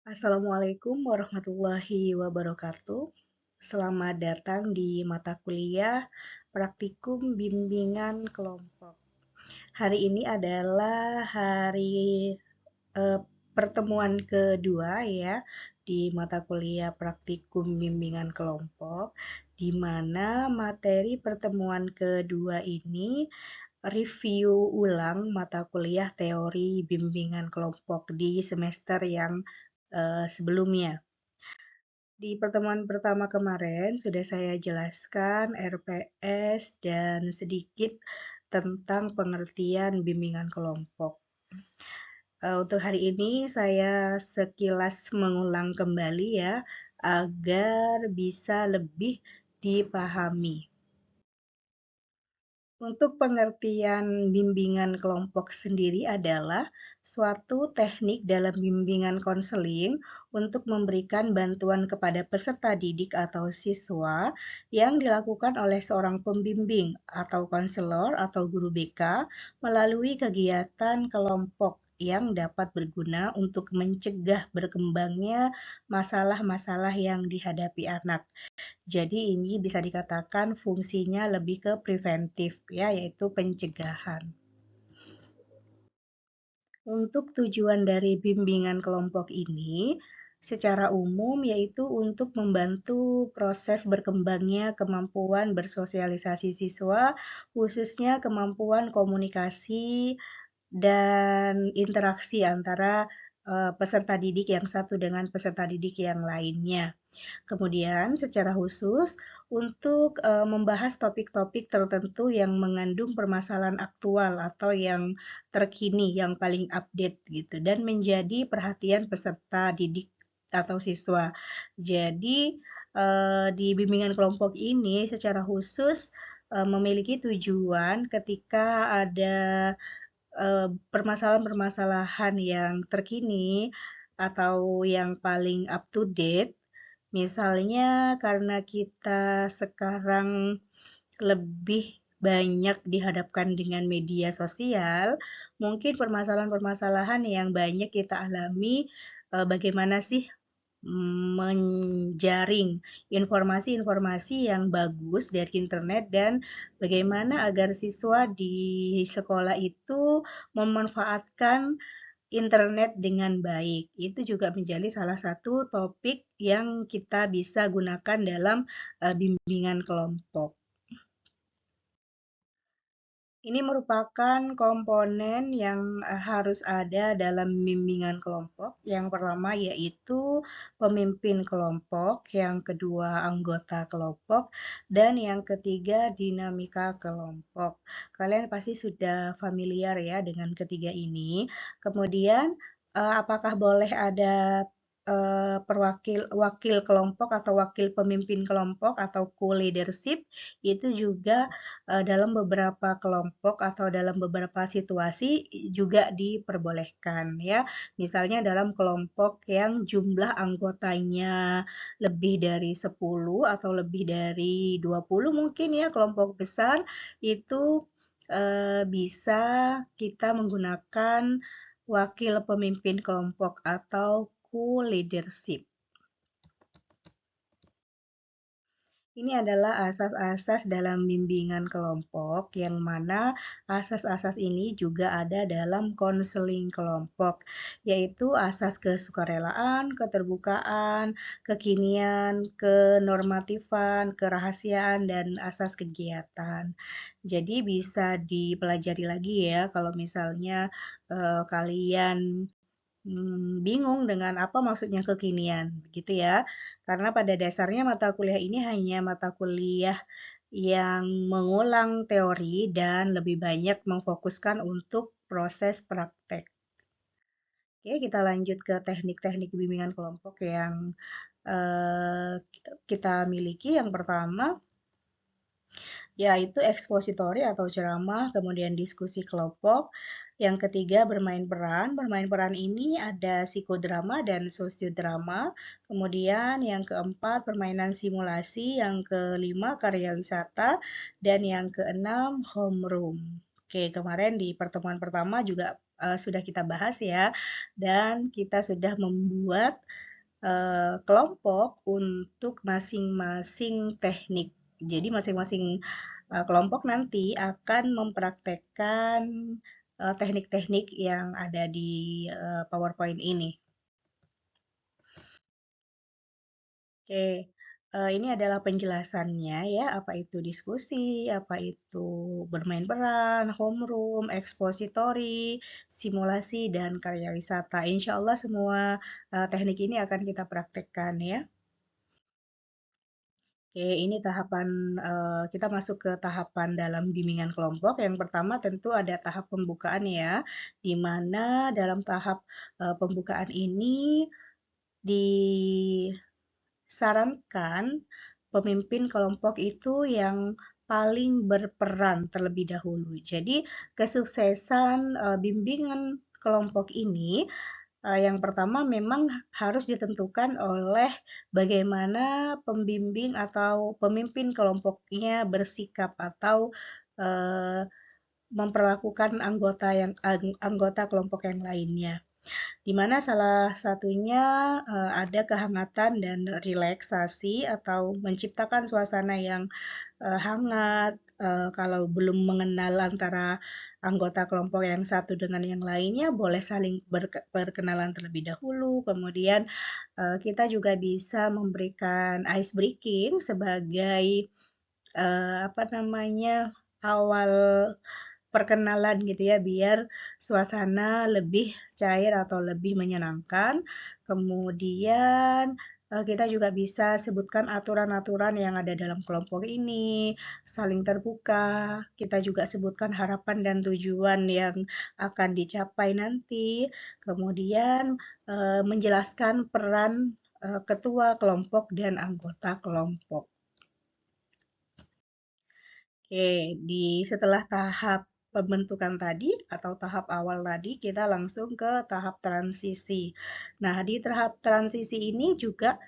Assalamualaikum warahmatullahi wabarakatuh. Selamat datang di mata kuliah Praktikum Bimbingan Kelompok. Hari ini adalah hari eh, pertemuan kedua ya di mata kuliah Praktikum Bimbingan Kelompok, di mana materi pertemuan kedua ini review ulang mata kuliah teori bimbingan kelompok di semester yang sebelumnya. Di pertemuan pertama kemarin sudah saya jelaskan RPS dan sedikit tentang pengertian bimbingan kelompok. Untuk hari ini saya sekilas mengulang kembali ya, agar bisa lebih dipahami. Untuk pengertian bimbingan kelompok sendiri adalah suatu teknik dalam bimbingan konseling untuk memberikan bantuan kepada peserta didik atau siswa yang dilakukan oleh seorang pembimbing atau konselor atau guru BK melalui kegiatan kelompok yang dapat berguna untuk mencegah berkembangnya masalah-masalah yang dihadapi anak. Jadi ini bisa dikatakan fungsinya lebih ke preventif ya, yaitu pencegahan. Untuk tujuan dari bimbingan kelompok ini secara umum yaitu untuk membantu proses berkembangnya kemampuan bersosialisasi siswa, khususnya kemampuan komunikasi dan interaksi antara peserta didik yang satu dengan peserta didik yang lainnya. Kemudian secara khusus untuk membahas topik-topik tertentu yang mengandung permasalahan aktual atau yang terkini, yang paling update gitu dan menjadi perhatian peserta didik atau siswa. Jadi di bimbingan kelompok ini secara khusus memiliki tujuan ketika ada permasalahan-permasalahan yang terkini atau yang paling up to date. Misalnya karena kita sekarang lebih banyak dihadapkan dengan media sosial, mungkin permasalahan-permasalahan yang banyak kita alami, bagaimana sih menjaring informasi-informasi yang bagus dari internet dan bagaimana agar siswa di sekolah itu memanfaatkan internet dengan baik. Itu juga menjadi salah satu topik yang kita bisa gunakan dalam bimbingan kelompok. Ini merupakan komponen yang harus ada dalam bimbingan kelompok. Yang pertama yaitu pemimpin kelompok, yang kedua anggota kelompok, dan yang ketiga dinamika kelompok. Kalian pasti sudah familiar ya dengan ketiga ini. Kemudian apakah boleh ada wakil kelompok atau wakil pemimpin kelompok atau co-leadership? Itu juga dalam beberapa kelompok atau dalam beberapa situasi juga diperbolehkan ya. Misalnya dalam kelompok yang jumlah anggotanya lebih dari 10 atau lebih dari 20 mungkin ya, kelompok besar itu bisa kita menggunakan wakil pemimpin kelompok atau co-leadership. Ini adalah asas-asas dalam bimbingan kelompok, yang mana asas-asas ini juga ada dalam konseling kelompok, yaitu asas kesukarelaan, keterbukaan, kekinian, kenormatifan, kerahasiaan, dan asas kegiatan. Jadi bisa dipelajari lagi ya kalau misalnya kalian bingung dengan apa maksudnya kekinian, begitu ya. Karena pada dasarnya mata kuliah ini hanya mata kuliah yang mengulang teori dan lebih banyak memfokuskan untuk proses praktek. Oke, kita lanjut ke teknik-teknik bimbingan kelompok yang kita miliki. Yang pertama, yaitu ekspositori atau ceramah, kemudian diskusi kelompok. Yang ketiga, bermain peran. Bermain peran ini ada psikodrama dan sosiodrama. Kemudian yang keempat, permainan simulasi. Yang kelima, karya wisata. Dan yang keenam, homeroom. Oke, kemarin di pertemuan pertama juga sudah kita bahas ya, dan kita sudah membuat kelompok untuk masing-masing teknik. Jadi masing-masing kelompok nanti akan mempraktekkan teknik-teknik yang ada di PowerPoint ini. Oke, ini adalah penjelasannya ya, apa itu diskusi, apa itu bermain peran, homeroom, ekspositori, simulasi, dan karya wisata. Insya Allah semua teknik ini akan kita praktekkan ya. Oke, ini tahapan kita masuk ke tahapan dalam bimbingan kelompok. Yang pertama tentu ada tahap pembukaan ya, di mana dalam tahap pembukaan ini disarankan pemimpin kelompok itu yang paling berperan terlebih dahulu. Jadi, kesuksesan bimbingan kelompok ini yang pertama memang harus ditentukan oleh bagaimana pembimbing atau pemimpin kelompoknya bersikap atau eh, memperlakukan anggota kelompok yang lainnya. Di mana salah satunya ada kehangatan dan relaksasi atau menciptakan suasana yang hangat, kalau belum mengenal antara anggota kelompok yang satu dengan yang lainnya, boleh saling berkenalan terlebih dahulu. Kemudian kita juga bisa memberikan ice breaking sebagai apa namanya awal perkenalan gitu ya, biar suasana lebih cair atau lebih menyenangkan. Kemudian kita juga bisa sebutkan aturan-aturan yang ada dalam kelompok ini, saling terbuka. Kita juga sebutkan harapan dan tujuan yang akan dicapai nanti. Kemudian menjelaskan peran ketua kelompok dan anggota kelompok. Oke, setelah tahap pembentukan tadi atau tahap awal tadi, kita langsung ke tahap transisi. Nah, di tahap transisi ini juga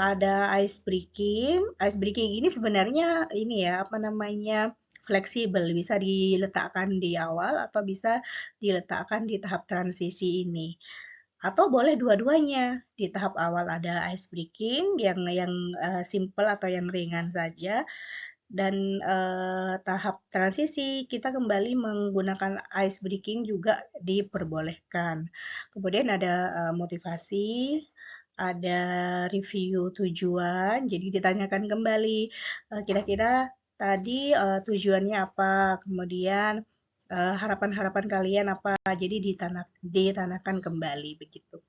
ada ice breaking. Ice breaking ini sebenarnya ini ya, apa namanya, fleksibel, bisa diletakkan di awal atau bisa diletakkan di tahap transisi ini. Atau boleh dua-duanya. Di tahap awal ada ice breaking yang simple atau yang ringan saja, dan tahap transisi kita kembali menggunakan ice breaking juga diperbolehkan. Kemudian ada motivasi, ada review tujuan, jadi ditanyakan kembali kira-kira tadi tujuannya apa, kemudian harapan-harapan kalian apa, jadi ditanyakan kembali begitu.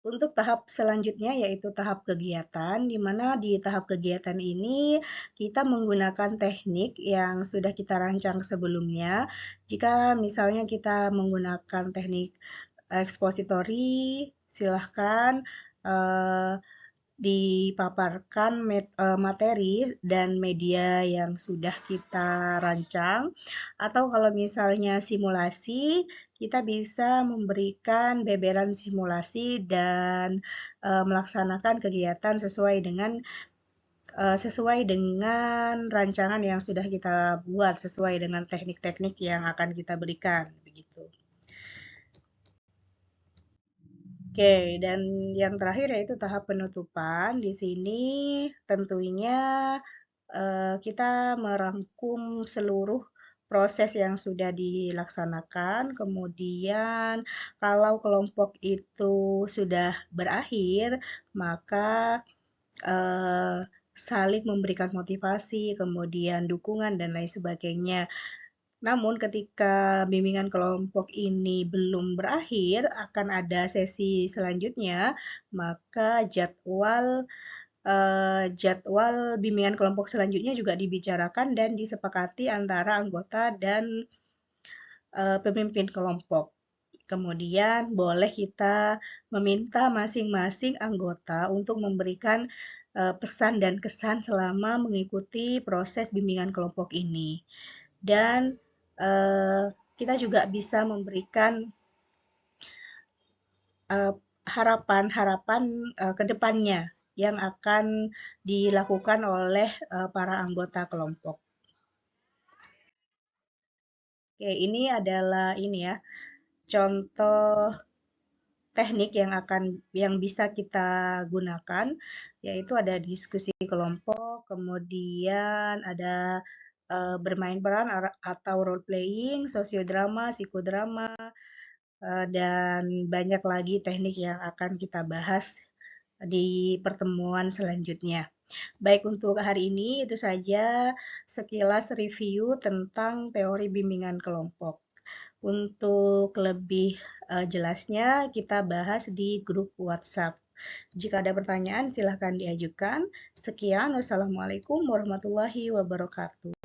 Untuk tahap selanjutnya yaitu tahap kegiatan, di mana di tahap kegiatan ini kita menggunakan teknik yang sudah kita rancang sebelumnya. Jika misalnya kita menggunakan teknik ekspositori, silahkan eh, dipaparkan materi dan media yang sudah kita rancang, atau kalau misalnya simulasi, kita bisa memberikan beberan simulasi dan melaksanakan kegiatan sesuai dengan rancangan yang sudah kita buat, sesuai dengan teknik-teknik yang akan kita berikan begitu. Oke, dan yang terakhir yaitu tahap penutupan. Di sini tentunya kita merangkum seluruh proses yang sudah dilaksanakan. Kemudian, kalau kelompok itu sudah berakhir, maka eh, saling memberikan motivasi, kemudian dukungan, dan lain sebagainya. Namun ketika bimbingan kelompok ini belum berakhir, akan ada sesi selanjutnya, maka jadwal bimbingan kelompok selanjutnya juga dibicarakan dan disepakati antara anggota dan pemimpin kelompok. Kemudian boleh kita meminta masing-masing anggota untuk memberikan pesan dan kesan selama mengikuti proses bimbingan kelompok ini. Dan eh, kita juga bisa memberikan harapan-harapan ke depannya yang akan dilakukan oleh para anggota kelompok. Oke, ini adalah ini ya, contoh teknik yang bisa kita gunakan, yaitu ada diskusi kelompok, kemudian ada bermain peran atau role playing, sosiodrama, psikodrama, dan banyak lagi teknik yang akan kita bahas di pertemuan selanjutnya. Baik, untuk hari ini itu saja sekilas review tentang teori bimbingan kelompok. Untuk lebih jelasnya kita bahas di grup WhatsApp. Jika ada pertanyaan silahkan diajukan. Sekian, wassalamualaikum warahmatullahi wabarakatuh.